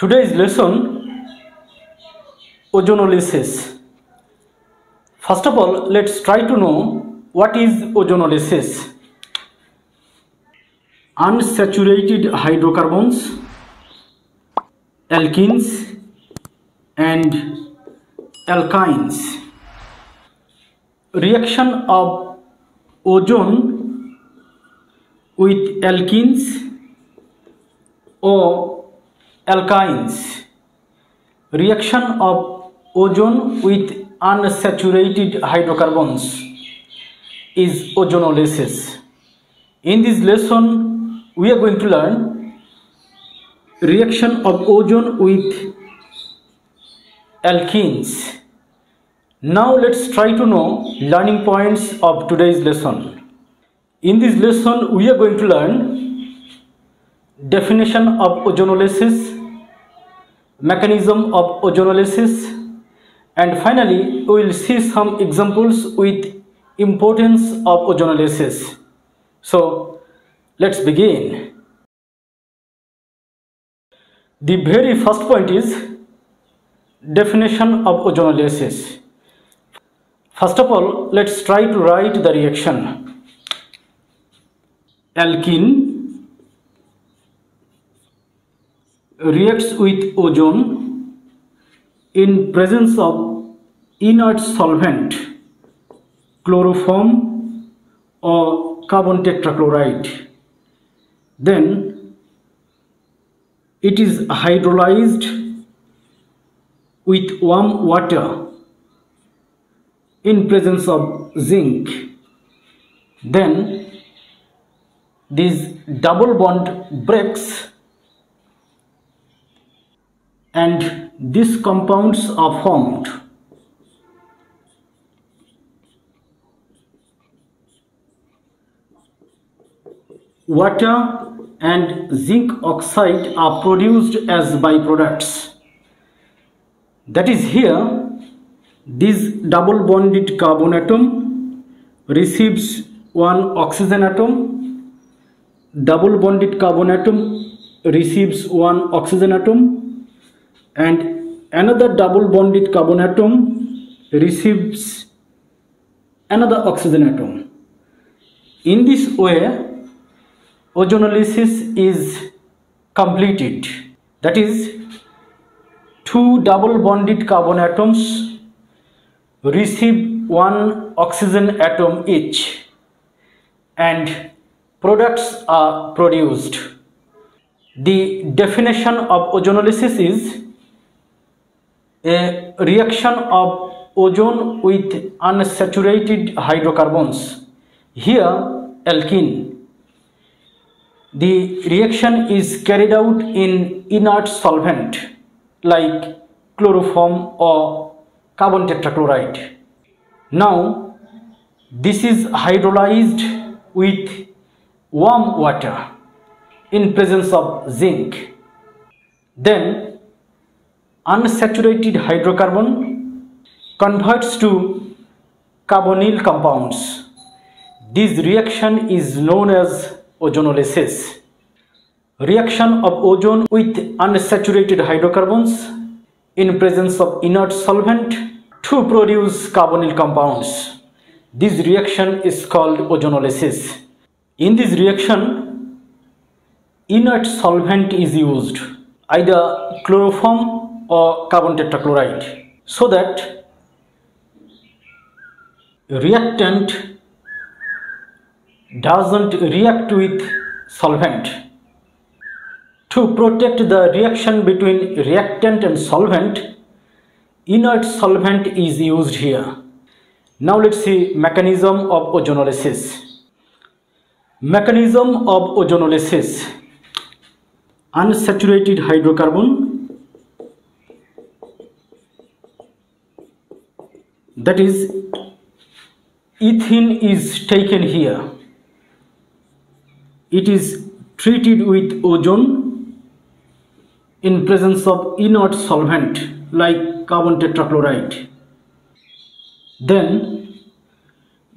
Today's lesson, ozonolysis. First of all, let's try to know what is ozonolysis. Unsaturated hydrocarbons, alkenes and alkynes. Reaction of ozone with alkenes or alkynes. Reaction of ozone with unsaturated hydrocarbons is ozonolysis. In this lesson, we are going to learn reaction of ozone with alkenes. Now let's try to know learning points of today's lesson. In this lesson, we are going to learn definition of ozonolysis, mechanism of ozonolysis, and finally we will see some examples with importance of ozonolysis. So let's begin. The very first point is definition of ozonolysis. First of all, let's try to write the reaction. Alkene reacts with ozone in presence of inert solvent, chloroform or carbon tetrachloride. Then it is hydrolyzed with warm water in presence of zinc. Then this double bond breaks and these compounds are formed. Water and zinc oxide are produced as byproducts. That is, here this double bonded carbon atom receives one oxygen atom, double bonded carbon atom receives one oxygen atom, and another double bonded carbon atom receives another oxygen atom. In this way, ozonolysis is completed. That is, two double bonded carbon atoms receive one oxygen atom each and products are produced. The definition of ozonolysis is a reaction of ozone with unsaturated hydrocarbons, here alkene. The reaction is carried out in inert solvent like chloroform or carbon tetrachloride. Now this is hydrolyzed with warm water in presence of zinc. Then unsaturated hydrocarbon converts to carbonyl compounds. This reaction is known as ozonolysis. Reaction of ozone with unsaturated hydrocarbons in presence of inert solvent to produce carbonyl compounds. This reaction is called ozonolysis. In this reaction, inert solvent is used, either chloroform or carbon tetrachloride, so that reactant doesn't react with solvent. To protect the reaction between reactant and solvent, inert solvent is used here. Now let's see mechanism of ozonolysis. Mechanism of ozonolysis. Unsaturated hydrocarbon, that is ethene, is taken here. It is treated with ozone in presence of inert solvent like carbon tetrachloride. Then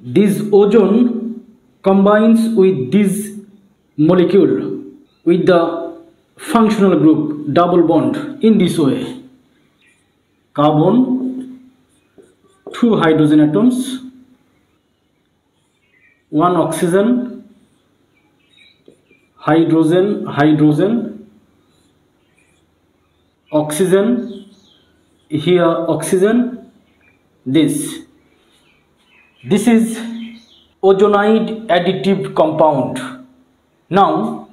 this ozone combines with this molecule with the functional group double bond in this way. Carbon, 2 hydrogen atoms, 1 oxygen, hydrogen, hydrogen, oxygen, here oxygen, this is ozonide additive compound. Now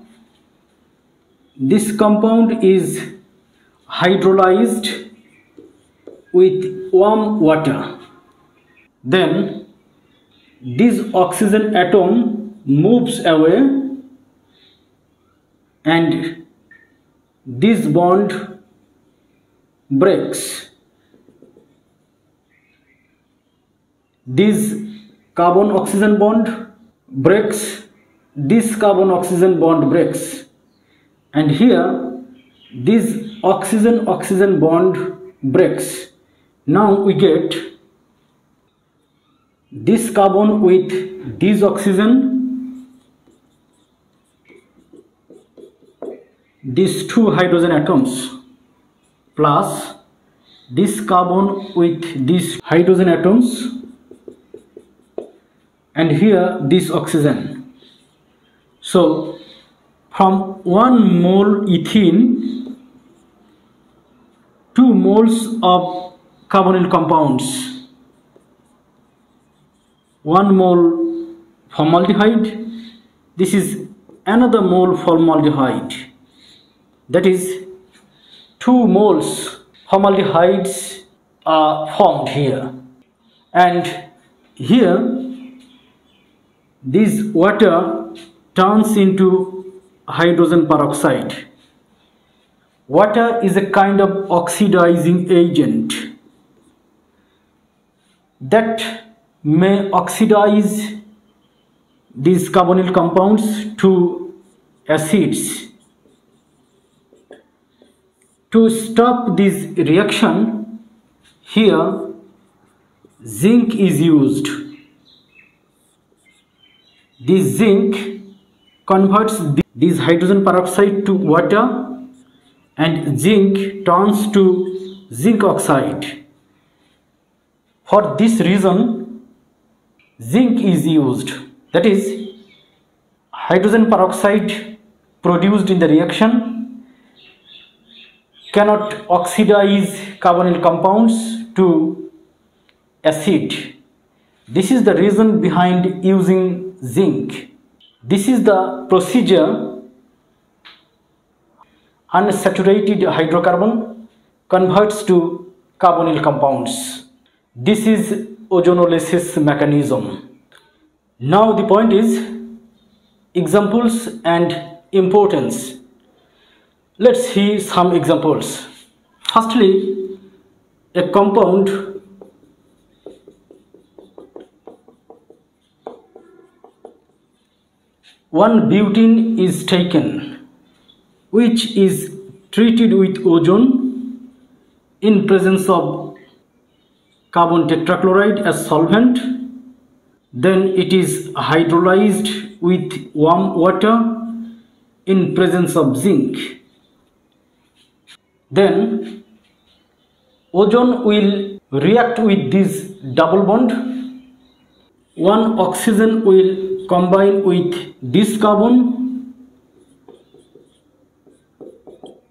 this compound is hydrolyzed with warm water. Then this oxygen atom moves away and this bond breaks. This carbon oxygen bond breaks, this carbon oxygen bond breaks, and here this oxygen bond breaks. Now we get this carbon with this oxygen, these 2 hydrogen atoms, plus this carbon with these hydrogen atoms, and here this oxygen. So from 1 mole ethene, 2 moles of carbonyl compounds, 1 mole formaldehyde, this is another mole formaldehyde, that is 2 moles formaldehydes are formed here, and here this water turns into hydrogen peroxide. Water is a kind of oxidizing agent that may oxidize these carbonyl compounds to acids. To stop this reaction, here zinc is used. This zinc converts this hydrogen peroxide to water, and zinc turns to zinc oxide. For this reason, zinc is used. That is, hydrogen peroxide produced in the reaction cannot oxidize carbonyl compounds to acid. This is the reason behind using zinc. This is the procedure unsaturated hydrocarbon converts to carbonyl compounds. This is ozonolysis mechanism. Now the point is examples and importance. Let's see some examples. Firstly, a compound one butene is taken, which is treated with ozone in presence of carbon tetrachloride as solvent. Then it is hydrolyzed with warm water in presence of zinc. Then ozone will react with this double bond. One oxygen will combine with this carbon,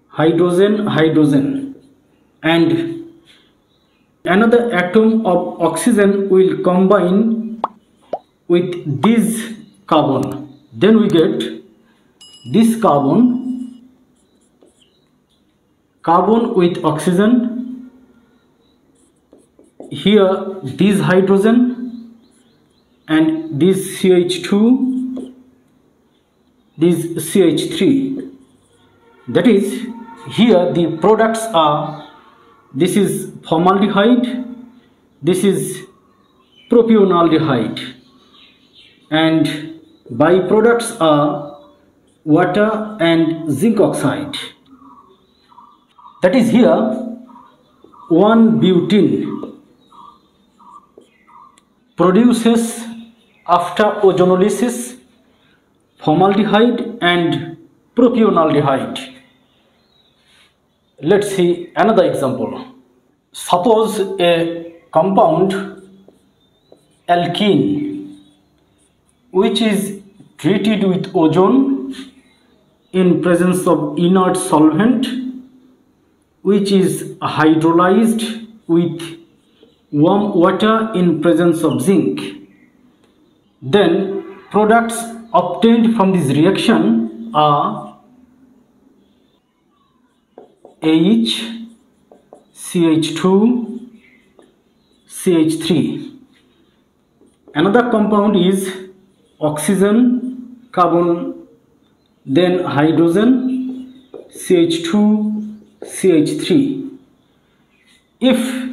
hydrogen, hydrogen, and another atom of oxygen will combine with this carbon. Then we get this carbon with oxygen, here this hydrogen, and this CH2, this CH3. That is, here the products are, this is formaldehyde, this is propionaldehyde, and byproducts are water and zinc oxide. That is, here 1 butene produces after ozonolysis formaldehyde and propionaldehyde. Let's see another example. Suppose a compound alkene which is treated with ozone in presence of inert solvent which is hydrolyzed with warm water in presence of zinc. Then products obtained from this reaction are H, CH2, CH3. Another compound is oxygen, carbon, then hydrogen, CH2, CH3. If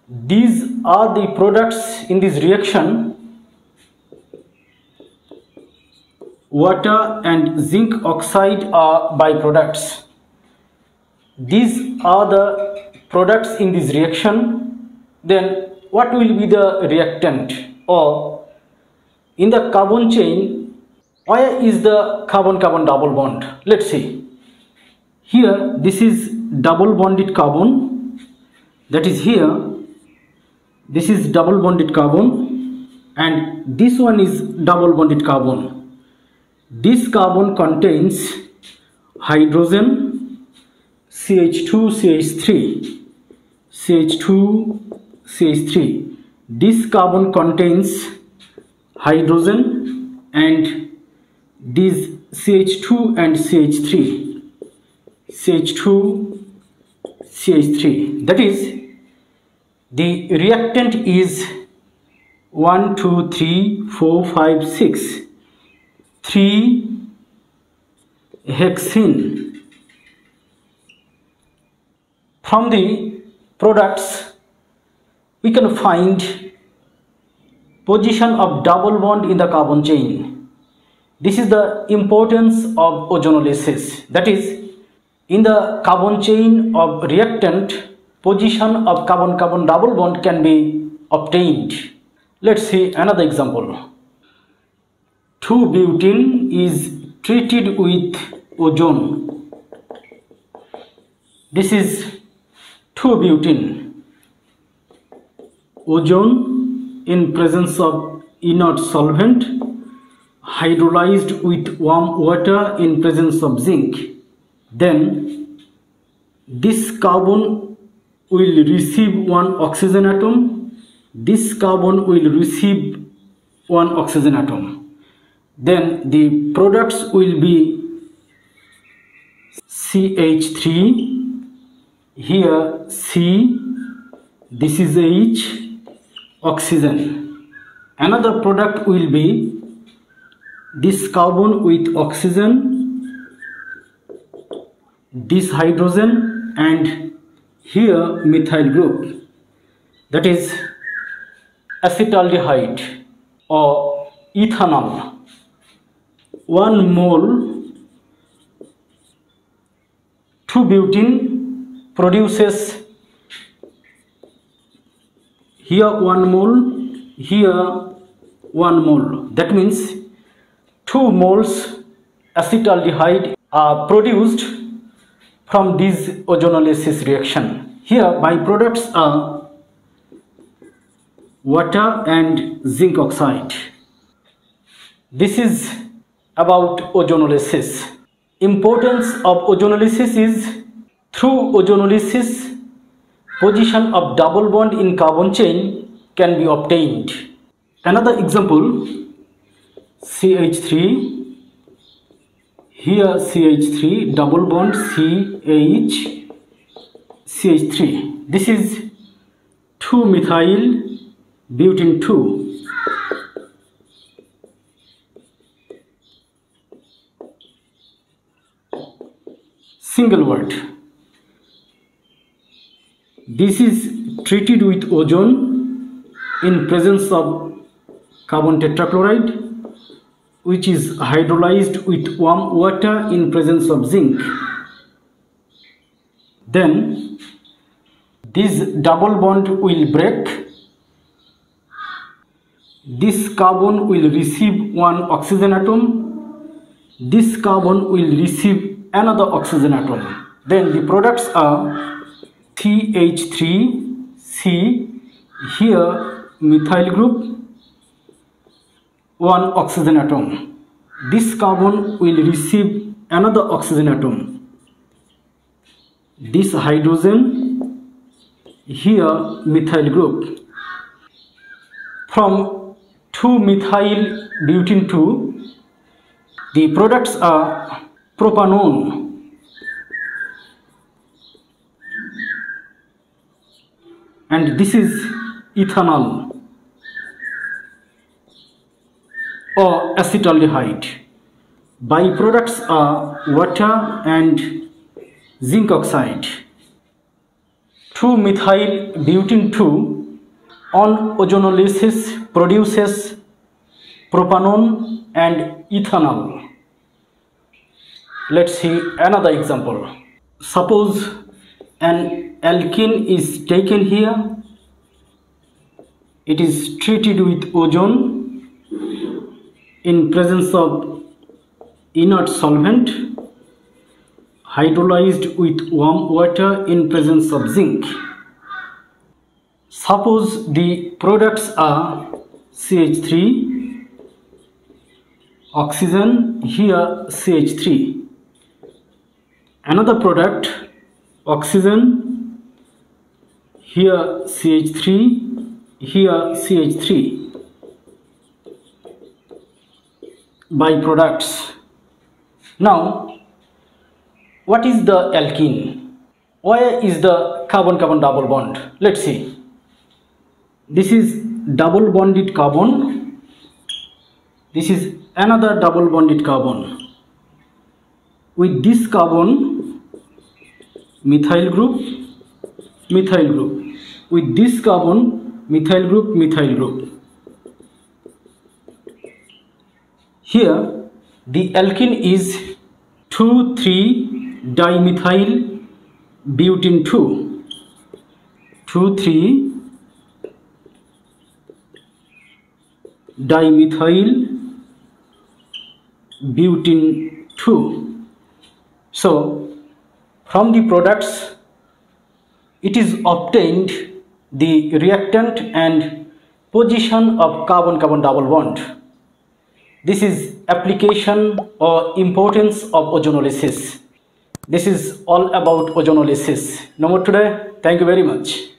these are the products in this reaction, water and zinc oxide are byproducts. These are the products in this reaction. Then what will be the reactant? Or in the carbon chain, where is the carbon-carbon double bond? Let's see. Here this is double bonded carbon, that is here this is double bonded carbon, and this one is double bonded carbon. This carbon contains hydrogen, CH2, CH3, CH2, CH3. This carbon contains hydrogen and these CH2 and CH3, CH2, CH3. That is, the reactant is 1, 2, 3, 4, 5, 6, 3 hexene. From the products we can find position of double bond in the carbon chain. This is the importance of ozonolysis. That is, in the carbon chain of reactant, position of carbon-carbon double bond can be obtained. Let's see another example. 2-butene is treated with ozone. This is 2-butene. Ozone in presence of inert solvent, hydrolyzed with warm water in presence of zinc. Then this carbon will receive one oxygen atom, this carbon will receive one oxygen atom. Then the products will be CH3, here C, this is H, oxygen. Another product will be this carbon with oxygen, this hydrogen, and here methyl group, that is acetaldehyde or ethanol. 1 mole 2-butene produces here 1 mole, here 1 mole. That means 2 moles acetaldehyde are produced from this ozonolysis reaction. Here byproducts are water and zinc oxide. This is about ozonolysis. Importance of ozonolysis is, through ozonolysis, position of double bond in carbon chain can be obtained. Another example, CH3, here CH3, double bond CH, CH3. This is 2-methyl butene 2. Single word. This is treated with ozone in presence of carbon tetrachloride, which is hydrolyzed with warm water in presence of zinc. Then this double bond will break. This carbon will receive one oxygen atom. This carbon will receive another oxygen atom. Then the products are CH3C, here methyl group, one oxygen atom. This carbon will receive another oxygen atom. This hydrogen, here methyl group. From 2-methyl butene 2, the products are propanone. And this is ethanol or acetaldehyde. Byproducts are water and zinc oxide. 2-methyl butene 2 on ozonolysis produces propanone and ethanol. Let's see another example. Suppose an alkene is taken here. It is treated with ozone in presence of inert solvent, hydrolyzed with warm water in presence of zinc. Suppose the products are CH3, oxygen, here CH3. Another product, oxygen, here CH3, here CH3. Byproducts. Now, what is the alkene? Where is the carbon-carbon double bond? Let's see. This is double bonded carbon. This is another double bonded carbon. With this carbon, methyl group, methyl group. With this carbon, methyl group, methyl group. Here, the alkene is 2,3-dimethyl butene 2. 2,3-dimethyl butene 2. So, from the products, it is obtained the reactant and position of carbon-carbon double bond. This is application or importance of ozonolysis. This is all about ozonolysis. No more today. Thank you very much.